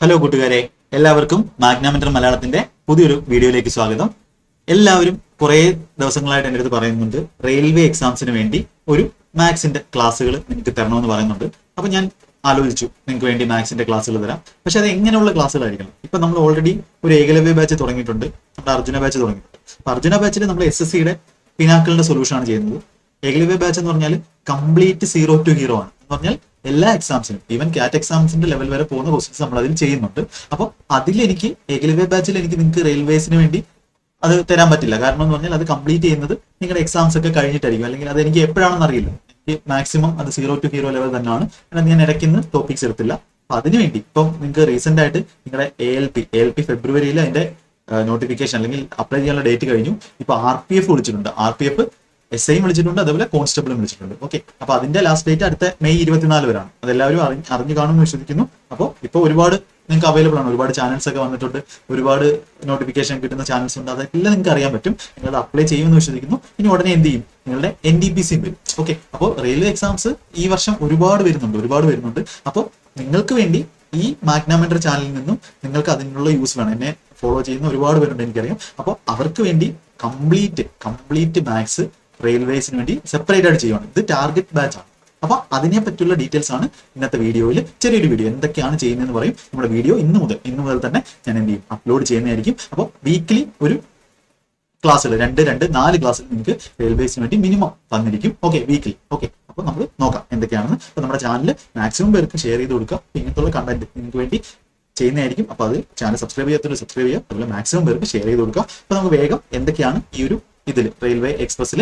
Hello കൂട്ടുകാരെ, എല്ലാവർക്കും മാഗ്നാമെന്റർ മലയാളത്തിന്റെ പുതിയൊരു വീഡിയോയിലേക്ക് സ്വാഗതം. എല്ലാവരും കുറേ ദിവസങ്ങളായിട്ട് എൻ്റെ അടുത്ത് പറയുന്നുണ്ട് റെയിൽവേ എക്സാംസിന് വേണ്ടി ഒരു മാത്സിന്റെ ക്ലാസ്സുകൾ നിങ്ങൾക്ക് തരണമെന്ന് പറയുന്നുണ്ട്. അപ്പൊ ഞാൻ ആലോചിച്ചു നിങ്ങൾക്ക് വേണ്ടി മാത്സിന്റെ ക്ലാസ്സുകൾ തരാം. പക്ഷെ അത് എങ്ങനെയുള്ള ക്ലാസ്സുകളായിരിക്കണം? ഇപ്പൊ നമ്മൾ ഓൾറെഡി ഒരു ഏകലവ്യ ബാച്ച് തുടങ്ങിയിട്ടുണ്ട്, നമ്മുടെ അർജുന ബാച്ച് തുടങ്ങിയിട്ടുണ്ട്. അപ്പൊ അർജുന ബാച്ചിൽ നമ്മൾ SSCയുടെ പിനാക്കളിന്റെ സൊല്യൂഷൻ ആണ് ചെയ്യുന്നത്. ഏകലവ്യ ബാച്ച് എന്ന് പറഞ്ഞാൽ കംപ്ലീറ്റ് സീറോ ടു ഹീറോ ആണ്. എന്ന് പറഞ്ഞാൽ എല്ലാ എക്സാംസിനും, ഈവൻ കാറ്റ് എക്സാംസിന്റെ ലെവൽ വരെ പോകുന്ന ക്വസ്റ്റ്യൻസ് നമ്മൾ അതിൽ ചെയ്യുന്നുണ്ട്. അപ്പോൾ അതിലെനിക്ക് ഏകലവ്യ ബാച്ചിൽ എനിക്ക് നിങ്ങൾക്ക് റെയിൽവേസിന് വേണ്ടി അത് തരാൻ പറ്റില്ല. കാരണം എന്ന് പറഞ്ഞാൽ അത് കംപ്ലീറ്റ് ചെയ്യുന്നത് നിങ്ങളുടെ എക്സാംസ് ഒക്കെ കഴിഞ്ഞിട്ടായിരിക്കും, അല്ലെങ്കിൽ അത് എനിക്ക് എപ്പോഴാണെന്ന് അറിയില്ല. എനിക്ക് മാക്സിമം അത് സീറോ ടു ഹീറോ ലെവൽ തന്നെയാണ്. ഞാൻ ഇടയ്ക്കുന്ന ടോപ്പിക്സ് എടുത്തില്ല. അപ്പൊ അതിനുവേണ്ടി ഇപ്പം നിങ്ങൾക്ക് റീസെന്റ് ആയിട്ട് നിങ്ങളുടെ ALP ഫെബ്രുവരിയിൽ അതിന്റെ നോട്ടിഫിക്കേഷൻ അല്ലെങ്കിൽ അപ്ലൈ ചെയ്യാനുള്ള ഡേറ്റ് കഴിഞ്ഞു. ഇപ്പൊ RPF വിളിച്ചിട്ടുണ്ട്. RPF SI വിളിച്ചിട്ടുണ്ട്, അതേപോലെ കോൺസ്റ്റബിളും വിളിച്ചിട്ടുണ്ട്. ഓക്കെ, അപ്പൊ അതിന്റെ ലാസ്റ്റ് ഡേറ്റ് അടുത്ത മെയ് 24 വരാണ്. അതെല്ലാവരും അറിഞ്ഞു കാണുമെന്ന് വിശ്വസിക്കുന്നു. അപ്പോൾ ഇപ്പോൾ ഒരുപാട് നിങ്ങൾക്ക് അവൈലബിൾ ആണ്, ഒരുപാട് ചാനൽസ് ഒക്കെ വന്നിട്ടുണ്ട്, ഒരുപാട് നോട്ടിഫിക്കേഷൻ കിട്ടുന്ന ചാനൽസ് ഉണ്ട്. അതെല്ലാം നിങ്ങൾക്ക് അറിയാൻ പറ്റും. നിങ്ങൾ അപ്ലൈ ചെയ്യുമെന്ന് വിശ്വസിക്കുന്നു. ഇനി ഉടനെ എന്ത് ചെയ്യും, നിങ്ങളുടെ NDPCയും വരും. ഓക്കെ, അപ്പോൾ റെയിൽവേ എക്സാംസ് ഈ വർഷം ഒരുപാട് വരുന്നുണ്ട്. അപ്പോൾ നിങ്ങൾക്ക് വേണ്ടി ഈ മാഗ്നാമെന്റർ ചാനലിൽ നിന്നും നിങ്ങൾക്ക് അതിനുള്ള യൂസ് വേണം. എന്നെ ഫോളോ ചെയ്യുന്ന ഒരുപാട് പേരുണ്ട്, എനിക്കറിയാം. അപ്പോൾ അവർക്ക് വേണ്ടി കംപ്ലീറ്റ് മാത്സ് റെയിൽവേസിന് വേണ്ടി സെപ്പറേറ്റ് ആയിട്ട് ചെയ്യുവാണ്. ഇത് ടാർഗറ്റ് ബാച്ച് ആണ്. അപ്പൊ അതിനെ പറ്റിയുള്ള ഡീറ്റെയിൽസ് ആണ് ഇന്നത്തെ വീഡിയോയിൽ. ചെറിയൊരു വീഡിയോ എന്തൊക്കെയാണ് ചെയ്യുന്നതെന്ന് പറയും. നമ്മുടെ വീഡിയോ ഇന്ന് മുതൽ തന്നെ ഞാൻ എന്ത് ചെയ്യും, അപ്ലോഡ് ചെയ്യുന്നതായിരിക്കും. അപ്പോൾ വീക്ക്ലി ഒരു ക്ലാസ്സുകൾ 4 ക്ലാസ്സുകൾ നിങ്ങൾക്ക് റെയിൽവേസിന് വേണ്ടി മിനിമം തന്നിരിക്കും. Okay, weekly. ഓക്കെ, അപ്പോൾ നമ്മൾ നോക്കാം എന്തൊക്കെയാണെന്ന്. അപ്പോൾ നമ്മുടെ ചാനൽ മാക്സിമം പേർക്ക് ഷെയർ ചെയ്ത് കൊടുക്കുക. ഇങ്ങനത്തുള്ള കണ്ടന്റ് നിങ്ങൾക്ക് വേണ്ടി ചെയ്യുന്നതായിരിക്കും. അപ്പോൾ അത് ചാനൽ സബ്സ്ക്രൈബ് ചെയ്യുക, അതുപോലെ മാക്സിമം പേർക്ക് ഷെയർ ചെയ്ത് കൊടുക്കുക. അപ്പോൾ നമുക്ക് വേഗം എന്തൊക്കെയാണ് ഈ ഒരു ഇതിൽ റെയിൽവേ എക്സ്പ്രസ്സിൽ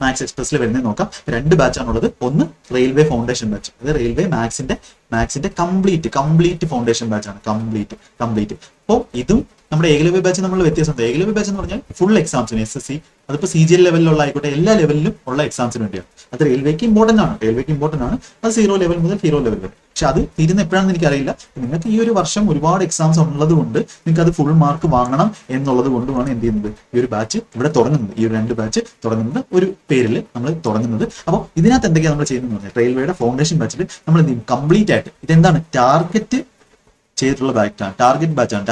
മാത്സ് എക്സ്പ്രസ്സിൽ വരുന്നത് നോക്കാം. 2 ബാച്ചാണുള്ളത്. ഒന്ന് റെയിൽവേ ഫൗണ്ടേഷൻ ബാച്ച്, അത് റെയിൽവേ മാത്സിന്റെ കംപ്ലീറ്റ് ഫൗണ്ടേഷൻ ബാച്ചാണ്. കംപ്ലീറ്റ്. അപ്പോൾ ഇതും നമ്മുടെ ഏകലവ്യ ബാച്ച് നമ്മൾ വ്യത്യാസമുണ്ട്. ഏകലവ്യ ബാച്ച് എന്ന് പറഞ്ഞാൽ ഫുൾ എക്സാംസിന് SSC, അതിപ്പോൾ CGL ലെവലിലുള്ള ആയിക്കോട്ടെ, എല്ലാ ലെവലിലും ഉള്ള എക്സാംസിന് വേണ്ടിയാണ്. അത് റെയിൽവേക്ക് ഇമ്പോർട്ടന്റ് ആണ്. അത് 0 ലെവൽ മുതൽ ഹീറോ ലെവൽ വരെ. പക്ഷെ അത് തീരുന്ന എപ്പോഴാണെന്ന് എനിക്കറിയില്ല. നിങ്ങൾക്ക് ഈ ഒരു വർഷം ഒരുപാട് എക്സാംസ് ഉള്ളത് കൊണ്ട് നിങ്ങൾക്ക് അത് ഫുൾ മാർക്ക് വാങ്ങണം എന്നുള്ളത് കൊണ്ടുമാണ് എന്ത് ചെയ്യുന്നത്, ഈ ഒരു ബാച്ച് ഇവിടെ തുടങ്ങുന്നത്. ഈ ഒരു 2 ബാച്ച് തുടങ്ങുന്നത് ഒരു പേരിൽ നമ്മൾ തുടങ്ങുന്നത്. അപ്പോൾ ഇതിനകത്ത് എന്തൊക്കെയാണ് നമ്മൾ ചെയ്യുന്നത് പറഞ്ഞാൽ, റെയിൽവേയുടെ ഫൗണ്ടേഷൻ ബാച്ചിൽ നമ്മൾ എന്ത് ചെയ്യും, കംപ്ലീറ്റ് ആയിട്ട് ഇതെന്താണ് ടാർഗറ്റ് ചെയ്തിട്ടുള്ള ബാച്ചാണ്, ടാർഗറ്റ് ബാച്ചാണ്.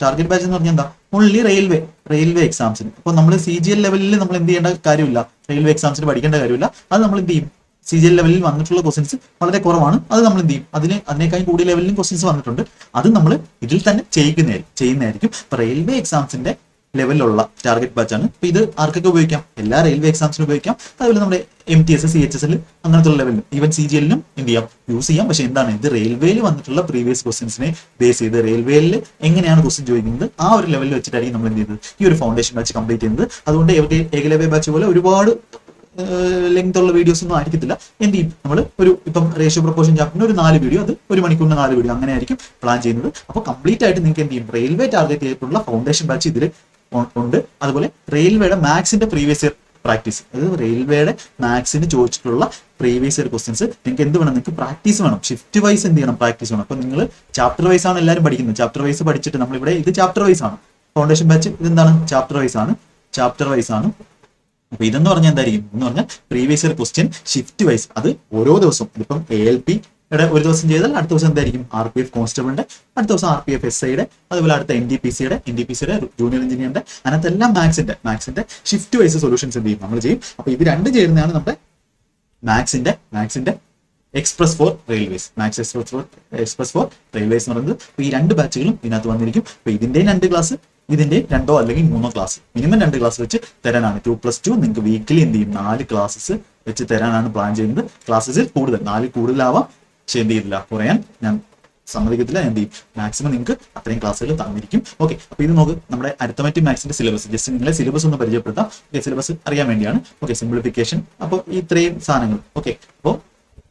ടാർഗറ്റ് ബാച്ച് എന്ന് പറഞ്ഞാൽ എന്താ, ഓൺലി റെയിൽവേ എക്സാംസിന്. അപ്പൊ നമ്മൾ CGL ലെവലിൽ നമ്മൾ എന്ത് ചെയ്യേണ്ട കാര്യമില്ല, റെയിൽവേ എക്സാംസിന് പഠിക്കേണ്ട കാര്യമില്ല. അത് നമ്മൾ എന്ത് ചെയ്യും, CGL ലെവലിൽ വന്നിട്ടുള്ള ക്വസ്റ്റ്യൻസ് വളരെ കുറവാണ്. അത് നമ്മൾ എന്ത് ചെയ്യും, അതിനേക്കാൾ കൂടിയ ലെവലിലും ക്വസ്റ്റ്യൻസ് വന്നിട്ടുണ്ട്. അത് നമ്മൾ ഇതിൽ തന്നെ ചെയ്യുന്നതായിരിക്കും. അപ്പൊ റെയിൽവേ എക്സാംസിന്റെ ലെവലിലുള്ള ടാർഗറ്റ് ബാച്ചാണ്. അപ്പൊ ഇത് ആർക്കൊക്കെ ഉപയോഗിക്കാം, എല്ലാ റെയിൽവേ എക്സാംസിനും ഉപയോഗിക്കാം. അതുപോലെ നമ്മുടെ MTS, CHSL അങ്ങനത്തെ ലെവലിലും ഈവൻ CGL-നും എന്ത് ചെയ്യാം, യൂസ് ചെയ്യാം. പക്ഷെ എന്താണ്, ഇത് റെയിൽവേയിൽ വന്നിട്ടുള്ള പ്രീവിയസ് ക്വസ്റ്റ്യൻസിനെ ബേസ് ചെയ്ത് റെയിൽവേയിൽ എങ്ങനെയാണ് ക്വസ്റ്റ്യൻ ചോദിക്കുന്നത് ആ ഒരു ലെവലിൽ വെച്ചിട്ടായിരിക്കും നമ്മൾ എന്ത് ചെയ്തത്, ഈ ഒരു ഫൗണ്ടേഷൻ ബാച്ച് കംപ്ലീറ്റ് ചെയ്യുന്നത്. അതുകൊണ്ട് ഏകലവ്യ ബാച്ച് പോലെ ഒരുപാട് ലെങ്ത് ഉള്ള വീഡിയോസ് ഒന്നും ആയിരിക്കത്തില്ല. എന്ത് ചെയ്യും, നമ്മൾ ഇപ്പം റേഷ്യോ പ്രൊപ്പോർഷൻ ചാപ്റ്ററിന് ഒരു 4 വീഡിയോ, അത് 1 മണിക്കൂറിന് 4 വീഡിയോ അങ്ങനെ ആയിരിക്കും പ്ലാൻ ചെയ്യുന്നത്. അപ്പോൾ കംപ്ലീറ്റ് ആയിട്ട് നിങ്ങൾക്ക് എന്ത് ചെയ്യും, റെയിൽവേ ടാർഗറ്റ് ചെയ്തിട്ടുള്ള ഫൗണ്ടേഷൻ ബാച്ച് ഇതിൽ ഉണ്ട്. അതുപോലെ റെയിൽവേയുടെ മാത്സിന്റെ പ്രീവിയസ് ഇയർ പ്രാക്ടീസ്, അതായത് റെയിൽവേയുടെ മാത്സിന് ചോദിച്ചിട്ടുള്ള പ്രീവിയസ് ഇയർ ക്വസ്റ്റ്യൻസ് നിങ്ങൾക്ക് എന്ത് വേണം, നിങ്ങൾക്ക് പ്രാക്ടീസ് വേണം. ഷിഫ്റ്റ് വൈസ് എന്ത് ചെയ്യണം, പ്രാക്ടീസ് വേണം. അപ്പൊ നിങ്ങൾ ചാപ്റ്റർ വൈസ് ആണ് എല്ലാവരും പഠിക്കുന്നത്. ചാപ്റ്റർ വൈസ് പഠിച്ചിട്ട് നമ്മളിവിടെ ഇത് ചാപ്റ്റർ വൈസ് ആണ്. ഫൗണ്ടേഷൻ ബാച്ച് ഇതെന്താണ്, ചാപ്റ്റർ വൈസ് ആണ്. അപ്പൊ ഇതെന്ന് പറഞ്ഞാൽ എന്തായിരിക്കും എന്ന് പറഞ്ഞാൽ previous year question shift wise, അത് ഓരോ ദിവസവും ഇതിപ്പം ALP ഒരു ദിവസം ചെയ്താൽ അടുത്ത ദിവസം എന്തായിരിക്കും RPF കോൺസ്റ്റബിളിന്റെ, അടുത്ത ദിവസം RPF SIയുടെ, അതുപോലെ അടുത്ത NDPCയുടെ ജൂനിയർ എഞ്ചിനീയറിന്റെ, അങ്ങനത്തെ എല്ലാം മാത്സിന്റെ ഷിഫ്റ്റ് വൈസ് സൊല്യൂഷൻസ് എന്ത് ചെയ്യും, നമ്മൾ ചെയ്യും. അപ്പൊ ഇത് 2 ചേരുന്നതാണ് നമ്മുടെ മാത്സിന്റെ express for railways, express for railways എന്ന് പറയുന്നത്. അപ്പൊ ഈ 2 ബാച്ചുകളും ഇതിനകത്ത് വന്നിരിക്കും. അപ്പൊ ഇതിന്റെ 2 ക്ലാസ്, ഇതിന്റെ 2 അല്ലെങ്കിൽ 3 ക്ലാസ്, മിനിമം 2 ക്ലാസ് വെച്ച് തരാനാണ്. 2+2 നിങ്ങൾക്ക് വീക്കിലി എന്ത് ചെയ്യും, 4 ക്ലാസ്സസ് വെച്ച് തരാനാണ് പ്ലാൻ ചെയ്യുന്നത്. ക്ലാസ്സസിൽ 4 കൂടുതലാവാം, പക്ഷെ എന്ത് ചെയ്തില്ല, കുറയാൻ ഞാൻ സമ്മതിക്കത്തില്ല. എന്ത് ചെയ്യും, മാക്സിമം നിങ്ങൾക്ക് അത്രയും ക്ലാസ്സുകൾ തന്നിരിക്കും. ഓക്കെ, അപ്പൊ ഇത് നോക്ക്, നമ്മുടെ അരിത്തമെറ്റിക് മാത്സിന്റെ സിലബസ്, ജസ്റ്റ് നിങ്ങളെ സിലബസ് ഒന്ന് പരിചയപ്പെടുത്താം. സിലബസ് അറിയാൻ വേണ്ടിയാണ്. ഓക്കെ, സിംപ്ലിഫിക്കേഷൻ, അപ്പോൾ ഇത്രയും സാധനങ്ങൾ. ഓക്കെ, അപ്പോൾ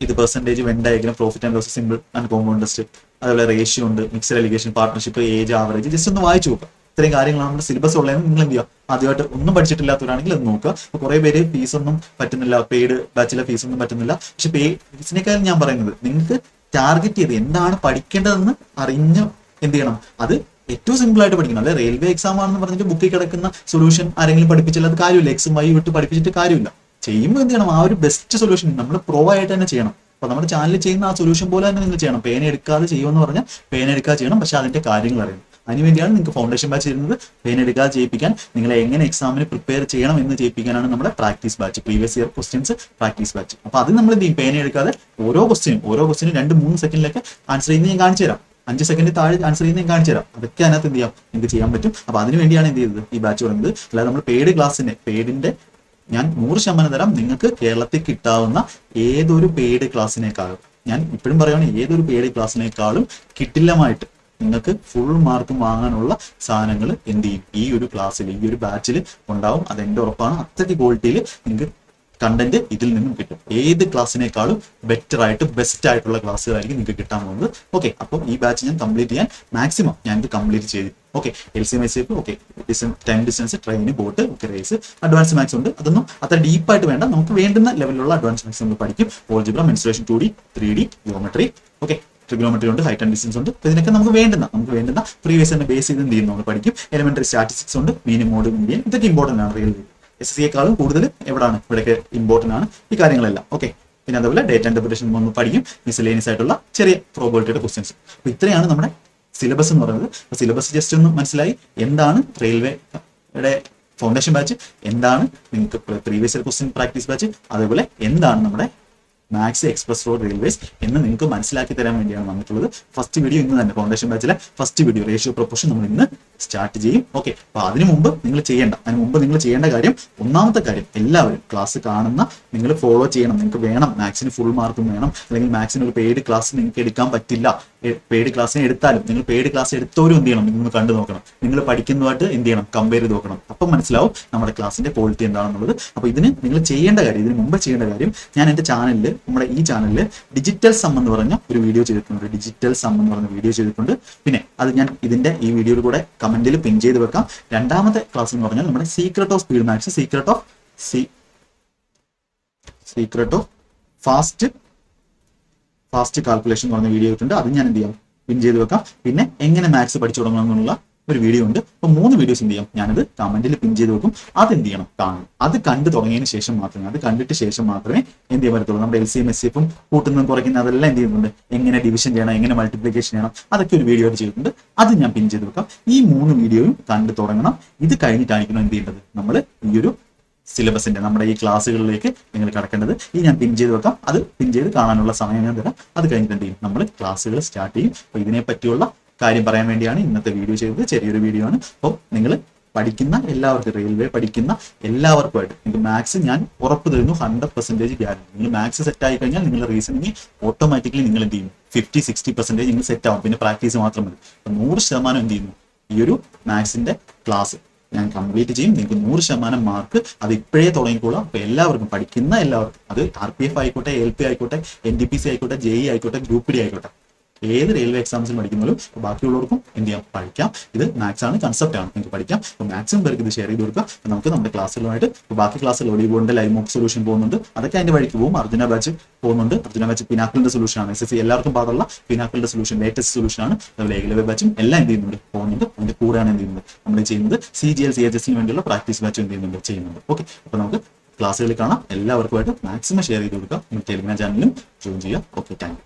ഇത് percentage, Venn diagram, profit and loss, simple and compound interest, അതുപോലെ റേഷ്യോ ഉണ്ട്, mixed alligation, partnership, age, average, just ഒന്ന് വായിച്ചു നോക്കുക. ഇത്രയും കാര്യങ്ങളാണ് നമ്മുടെ സിലബസ് ഉള്ളതെന്ന് നിങ്ങൾ എന്ത് ചെയ്യുക, ആദ്യമായിട്ട് ഒന്നും പഠിച്ചിട്ടില്ലാത്തവരാണെങ്കിൽ അത് നോക്കുക. അപ്പോൾ കുറേ പേര് ഫീസൊന്നും പറ്റുന്നില്ല, പെയ്ഡ് ബാച്ചിലെ ഫീസൊന്നും പറ്റുന്നില്ല. പക്ഷെ ഫീസിനേക്കാളും ഞാൻ പറയുന്നത് നിങ്ങൾക്ക് ടാർഗറ്റ് ചെയ്ത് എന്താണ് പഠിക്കേണ്ടതെന്ന് അറിഞ്ഞ് എന്ത് ചെയ്യണം, അത് ഏറ്റവും സിമ്പിൾ ആയിട്ട് പഠിക്കണം. അല്ലെ റെയിൽവേ എക്സാം ആണെന്ന് പറഞ്ഞിട്ട് ബുക്കിൽ കിടക്കുന്ന സൊല്യൂഷൻ ആരെങ്കിലും പഠിപ്പിച്ചാൽ അത് കാര്യമില്ല. X, Y വിട്ട് പഠിപ്പിച്ചിട്ട് കാര്യമില്ല. ചെയ്യുമ്പോൾ എന്ത് ചെയ്യണം, ആ ഒരു ബെസ്റ്റ് സൊല്യൂഷൻ നമ്മൾ പ്രോ ആയിട്ട് തന്നെ ചെയ്യണം. അപ്പൊ നമ്മുടെ ചാനലിൽ ചെയ്യുന്ന ആ സൊല്യൂഷൻ പോലെ തന്നെ നിങ്ങൾ ചെയ്യണം. പേന എടുക്കാതെ ചെയ്യുമെന്ന് പറഞ്ഞാൽ പേന എടുക്കാതെ ചെയ്യണം, പക്ഷെ അതിന്റെ കാര്യങ്ങൾ അറിയണം. അതിനുവേണ്ടിയാണ് നിങ്ങൾക്ക് ഫൗണ്ടേഷൻ ബാച്ച് ചെയ്യുന്നത്. പേന എടുക്കാതെ ചെയ്യിപ്പിക്കാൻ, നിങ്ങളെ എങ്ങനെ എക്സാമിന് പ്രിപ്പയർ ചെയ്യണം എന്ന് ചെയ്യിപ്പിക്കാനാണ് നമ്മുടെ practice batch, previous year questions practice batch. അപ്പൊ അത് നമ്മൾ എന്ത് ചെയ്യും, പേന എടുക്കാതെ ഓരോ ക്വസ്റ്റിനും 2-3 സെക്കൻഡിലൊക്കെ ആൻസർ ചെയ്യുന്നത് ഞാൻ കാണിച്ചു തരാം. 5 സെക്കൻഡ് താഴെ ആൻസർ ചെയ്യുന്നത് ഞാൻ കാണിച്ചു തരാം. അതൊക്കെ അതിനകത്ത് എന്ത് ചെയ്യാം, നിങ്ങൾക്ക് ചെയ്യാൻ പറ്റും. അപ്പൊ അതിന് വേണ്ടിയാണ് എന്ത് ചെയ്തത്, ഈ ബാച്ച് തുടങ്ങുന്നത്. അല്ലാതെ നമ്മൾ പെയ്ഡിന്റെ ഞാൻ 100% തരാം. നിങ്ങൾക്ക് കേരളത്തിൽ കിട്ടാവുന്ന ഏതൊരു പെയ്ഡ് ക്ലാസ്സിനേക്കാളും, ഞാൻ ഇപ്പോഴും പറയുകയാണ്, ഏതൊരു പെയ്ഡ് ക്ലാസ്സിനേക്കാളും കിട്ടില്ലമായിട്ട് നിങ്ങൾക്ക് ഫുൾ മാർക്കും വാങ്ങാനുള്ള സാധനങ്ങൾ എന്ത് ചെയ്യും, ഈ ഒരു ക്ലാസ്സിൽ, ഈ ഒരു ബാച്ചിൽ ഉണ്ടാവും. അതെന്റെ ഉറപ്പാണ്. അത്രയ്ക്ക് ക്വാളിറ്റിയിൽ നിങ്ങൾക്ക് കണ്ടന്റ് ഇതിൽ നിന്നും കിട്ടും. ഏത് ക്ലാസ്സിനേക്കാളും ബെറ്റർ ആയിട്ട് ബെസ്റ്റ് ആയിട്ടുള്ള ക്ലാസ്സുകളായിരിക്കും നിങ്ങൾക്ക് കിട്ടാൻ പോകുന്നത്. ഓക്കെ, അപ്പോൾ ഈ ബാച്ച് ഞാൻ കംപ്ലീറ്റ് ചെയ്യാൻ മാക്സിമം ഞാൻ ഇത് കംപ്ലീറ്റ് ചെയ്തു. Okay, LCM SAP, okay, time distance, train, boat, okay, race, advance maths ഉണ്ട്. അതൊന്നും അത്ര ഡീപ്പായിട്ട് വേണ്ട, നമുക്ക് വേണ്ടുന്ന ലെവലിലുള്ള അഡ്വാൻസ് മാത്സ് നമ്മൾ പഠിക്കും. Algebra, mensuration, 2D, 3D, geometry, okay, trigonometry ഉണ്ട്, ഹൈറ്റ് ആൻഡ് ഡിസ്റ്റൻസ് ഉണ്ട്. ഇതിനൊക്കെ നമുക്ക് വേണ്ടുന്ന പ്രീവിയസ് തന്നെ ബേസ് ചെയ്ത് എന്ത് ചെയ്യുന്നു നമ്മൾ പഠിക്കും. എലിമെന്ററി സ്റ്റാറ്റിസ്റ്റിക്സ് ഉണ്ട്, മീനും മോഡ്, മീഡിയൻ, ഇതൊക്കെ ഇമ്പോർട്ടന്റ് ആണ്. റിയൽ SSCയെക്കാളും കൂടുതൽ എവിടെയാണ്, ഇവിടെയൊക്കെ ഇമ്പോർട്ടന്റ് ആണ് ഈ കാര്യങ്ങളെല്ലാം. ഓക്കെ, പിന്നെ അതുപോലെ ഡേറ്റ ഇന്റർപ്രിറ്റേഷൻ നമ്മൾ പഠിക്കും, മിസ്സലേനിയസ് ആയിട്ടുള്ള ചെറിയ പ്രോബബിലിറ്റിയുടെ ക്വസ്റ്റ്യൻസ്. അപ്പൊ ഇത്രയാണ് നമ്മുടെ സിലബസ് എന്ന് പറയുന്നത്. സിലബസ് ജസ്റ്റ് ഒന്ന് മനസ്സിലായി, എന്താണ് റെയിൽവേയുടെ ഫൗണ്ടേഷൻ ബാച്ച്, എന്താണ് നിങ്ങൾക്ക് previous year question practice batch, അതേപോലെ എന്താണ് നമ്മുടെ മാത്സ് എക്സ്പ്രസ് റോഡ് റെയിൽവേസ് എന്ന് നിങ്ങൾക്ക് മനസ്സിലാക്കി തരാൻ വേണ്ടിയാണ് വന്നിട്ടുള്ളത്. ഫസ്റ്റ് വീഡിയോ ഇന്ന് തന്നെ, ഫൗണ്ടേഷൻ ബാച്ചിലെ ഫസ്റ്റ് വീഡിയോ റേഷ്യോ പ്രൊപ്പോർഷൻ നമ്മൾ ഇന്ന് സ്റ്റാർട്ട് ചെയ്യും. ഓക്കെ, അപ്പൊ അതിനു മുമ്പ് നിങ്ങൾ ചെയ്യേണ്ട കാര്യം, ഒന്നാമത്തെ കാര്യം, എല്ലാവരും ക്ലാസ് കാണുന്ന നിങ്ങൾ ഫോളോ ചെയ്യണം. നിങ്ങൾക്ക് വേണം, മാത്സിന് ഫുൾ മാർക്കും വേണം, അല്ലെങ്കിൽ മാത്സിന് ഒരു പെയ്ഡ് ക്ലാസ് നിങ്ങൾക്ക് എടുക്കാൻ പറ്റില്ല. പെയ്ഡ് ക്ലാസ്സിനെ എടുത്താലും നിങ്ങൾ പെയ്ഡ് ക്ലാസ് എടുത്തവരും എന്ത് ചെയ്യണം, നിങ്ങൾ കണ്ടു നോക്കണം. നിങ്ങൾ പഠിക്കുന്നതുമായിട്ട് എന്ത് ചെയ്യണം, കമ്പയർ ചെയ്ത് നോക്കണം. അപ്പം മനസ്സിലാവും നമ്മുടെ ക്ലാസിന്റെ ക്വാളിറ്റി എന്താണെന്നുള്ളത്. അപ്പൊ ഇതിന് നിങ്ങൾ ചെയ്യേണ്ട കാര്യം, ഇതിന് മുമ്പ് ചെയ്യേണ്ട കാര്യം, ഞാൻ എന്റെ ചാനലിൽ, നമ്മുടെ ഈ ചാനലിൽ ഡിജിറ്റൽ സം എന്ന് പറഞ്ഞ ഒരു വീഡിയോ ചെയ്തിട്ടുണ്ട്. പിന്നെ അത് ഞാൻ ഇതിന്റെ ഈ വീഡിയോയിൽ കൂടെ കമന്റിൽ പിൻ ചെയ്ത് വെക്കാം. രണ്ടാമത്തെ ക്ലാസ് എന്ന് പറഞ്ഞാൽ നമ്മുടെ secret of speed maths, secret of fast calculation എന്ന് പറഞ്ഞ വീഡിയോ ഉണ്ട്. അത് ഞാൻ എന്ത് ചെയ്യാം, പിൻ ചെയ്ത് വെക്കാം. പിന്നെ എങ്ങനെ മാത്സ് പഠിച്ചു തുടങ്ങണം എന്നുള്ള ഒരു വീഡിയോ ഉണ്ട്. അപ്പൊ 3 വീഡിയോസ് എന്ത് ചെയ്യാം, ഞാനത് കമന്റിൽ പിൻ ചെയ്ത് വെക്കും. അതെന്ത് കാണണം. അത് കണ്ടു തുടങ്ങിയതിന് ശേഷം മാത്രമേ, അത് കണ്ടിട്ട് ശേഷം മാത്രമേ എന്ത് ചെയ്യാൻ പറ്റത്തുള്ളൂ. നമ്മുടെ LCM SAP കൂട്ടുന്നതും കുറയ്ക്കുന്ന അതെല്ലാം എന്ത് ചെയ്യുന്നുണ്ട്, എങ്ങനെ ഡിവിഷൻ ചെയ്യണം, എങ്ങനെ മൾട്ടിപ്ലിക്കേഷൻ ചെയ്യണം, അതൊക്കെ ഒരു വീഡിയോ ചെയ്തിട്ടുണ്ട്. അത് ഞാൻ പിൻ ചെയ്ത് വെക്കാം. ഈ 3 വീഡിയോയും കണ്ടു തുടങ്ങണം. ഇത് കഴിഞ്ഞിട്ടായിരിക്കണം എന്ത് ചെയ്യേണ്ടത്, നമ്മൾ ഈ ഒരു സിലബസിന്റെ നമ്മുടെ ഈ ക്ലാസ്സുകളിലേക്ക് നിങ്ങൾ കടക്കേണ്ടത്. ഈ ഞാൻ പിൻ ചെയ്ത് വെക്കാം. അത് പിൻ ചെയ്ത് കാണാനുള്ള സമയം ഞാൻ തരാം. അത് കഴിഞ്ഞിട്ട് എന്ത് ചെയ്യും, നമ്മൾ ക്ലാസ്സുകൾ സ്റ്റാർട്ട് ചെയ്യും. അപ്പൊ ഇതിനെ പറ്റിയുള്ള കാര്യം പറയാൻ വേണ്ടിയാണ് ഇന്നത്തെ വീഡിയോ ചെയ്തത്. ചെറിയൊരു വീഡിയോ ആണ്. അപ്പോൾ നിങ്ങൾ പഠിക്കുന്ന എല്ലാവർക്കും, റെയിൽവേ പഠിക്കുന്ന എല്ലാവർക്കുമായിട്ട് നിങ്ങൾക്ക് മാത്സ് ഞാൻ ഉറപ്പ് തരുന്നു, 100% ഗ്യാരണ്ടി. നിങ്ങൾ മാത്സ് സെറ്റ് ആയി കഴിഞ്ഞാൽ നിങ്ങളുടെ റീസണിങ് ഓട്ടോമാറ്റിക്കലി നിങ്ങൾ എന്ത് ചെയ്യും, 50-60% നിങ്ങൾ സെറ്റ് ആവും. പിന്നെ പ്രാക്ടീസ് മാത്രം മതി. 100% എന്ത് ചെയ്യുന്നു, ഈ ഒരു മാത്സിന്റെ ക്ലാസ് ഞാൻ കംപ്ലീറ്റ് ചെയ്യും. നിങ്ങൾക്ക് 100% മാർക്ക് അത് ഇപ്പോഴേ തുടങ്ങിക്കോളാം. അപ്പൊ എല്ലാവർക്കും, പഠിക്കുന്ന എല്ലാവർക്കും, അത് RPF ആയിക്കോട്ടെ, LP ആയിക്കോട്ടെ, NTPC ആയിക്കോട്ടെ, JE ആയിക്കോട്ടെ, ഗ്രൂപ്പ് D ആയിക്കോട്ടെ, ഏത് റെയിൽവേ എക്സാംസിന് പഠിക്കുന്നവരും ബാക്കിയുള്ളവർക്കും എന്ത് ചെയ്യാം, പഠിക്കാം. ഇത് മാത്സ് ആണ്, കൺസെപ്റ്റ് ആണ്, നിങ്ങൾക്ക് പഠിക്കാം. അപ്പോൾ മാക്സിമം പേർക്ക് ഇത് ഷെയർ ചെയ്ത് കൊടുക്കുക. നമുക്ക് നമ്മുടെ ക്ലാസ്സുകളുമായിട്ട് ബാക്കി ക്ലാസ്സിൽ ഒളിബോളിന്റെ ലൈവ് മോക്ക് സൊല്യൂഷൻ പോകുന്നുണ്ട്. അതൊക്കെ അതിന്റെ വഴിക്ക് പോകും. അർജുന ബാച്ച് പോകുന്നുണ്ട്. അർജുന ബാച്ച് പിനാക്കിളിന്റെ സൊല്യൂഷൻ ആണ്. SSC എല്ലാവർക്കും പാടുള്ള പിനാക്കിളിന്റെ സൊല്യൂഷൻ, ലേറ്റസ്റ്റ് സൊല്യൂഷൻ ആണ്. അതുപോലെ ഏകലവ്യ ബാച്ചും എല്ലാം എന്ത് ചെയ്യുന്നുണ്ട്, പോകുന്നുണ്ട്. അതിന്റെ കൂടെയാണ് എന്ത് ചെയ്യുന്നത്, നമ്മൾ ചെയ്യുന്നത് CGL CHSന് വേണ്ടിയുള്ള പ്രാക്ടീസ് ബാച്ചും എന്ത് ചെയ്യുന്നുണ്ട്. ഓക്കെ, അപ്പോൾ നമുക്ക് ക്ലാസ്സുകളിൽ കാണാം. എല്ലാവർക്കുമായിട്ട് മാക്സിമം ഷെയർ ചെയ്ത് കൊടുക്കുക. ടെലിഗ്രാം ചാനലിലും ജോയിൻ ചെയ്യുക. Okay, thank you.